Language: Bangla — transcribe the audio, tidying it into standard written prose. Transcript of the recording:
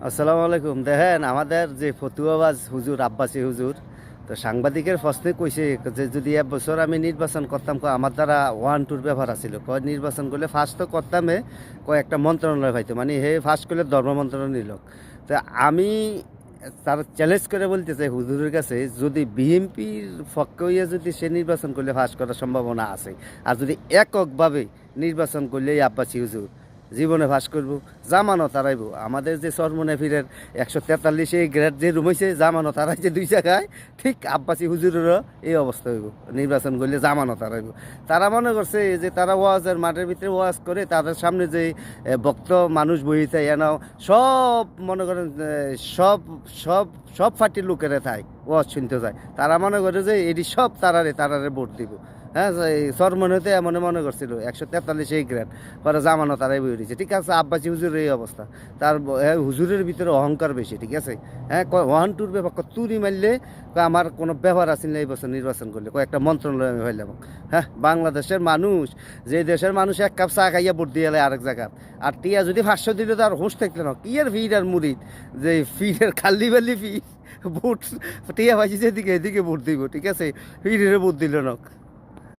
আসসালামু আলাইকুম। দেখেন আমাদের যে ফতুয়াবাজ হুজুর আব্বাসী হুজুর তো সাংবাদিকের প্রশ্নে কইছে যে যদি এক বছর আমি নির্বাচন করতাম আমার দ্বারা ওয়ান টুর ব্যাপার আছিল কয় নির্বাচন করলে ফার্স্ট তো করতামে কয় একটা মন্ত্রণালয় পাইতো মানে হে ফার্স্ট করলে ধর্ম মন্ত্রণালয় নিল। তো আমি তার চ্যালেঞ্জ করে বলতে চাই হুজুরের কাছে যদি বিএনপির পক্ষে হইয়া যদি সে নির্বাচন করলে ফার্স্ট করার সম্ভাবনা আছে, আর যদি এককভাবে নির্বাচন করলে এই আব্বাসী হুজুর জীবনে ফাঁস করবো, জামানত হারাইব। আমাদের যে চরমনাফিরের 143 গ্রেড যে রুম হয়েছে জামানত হারাইছে 2 জায়গায়, ঠিক আব্বাসী হুজুরেরও এই অবস্থা হইব নির্বাচন করলে জামানত হারাইব। তারা মনে করছে যে তারা ওয়াজের মাঠের ভিতরে ওয়াজ করে তাদের সামনে যে ভক্ত মানুষ বইতে এনাও সব মনে করেন সব সব সব পার্টির লোকেরা থাকে ওয়াজ শুনতে যায়, তারা মনে করে যে এটি সব তারারে ভোট দিব। হ্যাঁ, সরমনেতে এমন মনে করছিল 143 গ্রেড পরে জামানো তারাই বই উঠেছে। ঠিক আছে, আব্বাসী হুজুরের এই অবস্থা। তার হুজুরের ভিতরে অহংকার বেশি। ঠিক আছে, হ্যাঁ, ওয়ান টুর ব্যাপার তুরি মারলে আমার কোনো ব্যবহার আছে না এই বছর নির্বাচন করলে কয়েকটা মন্ত্রণালয় আমি হইলাম। হ্যাঁ, বাংলাদেশের মানুষ, যে দেশের মানুষ এক কাপ চা খাইয়া ভোট দিয়ে এলে আরেক জায়গা, আর টিয়া যদি 500 দিলে তো আর হুঁশ থাকলে না কি এর ভিড় আর মুড়িদ যে ফিরের খাল্লি বাল্লি ফি ভোট টিয়া ভাইছি যেদিকে এদিকে ভোট দিব। ঠিক আছে, ফিরের ভোট দিল না।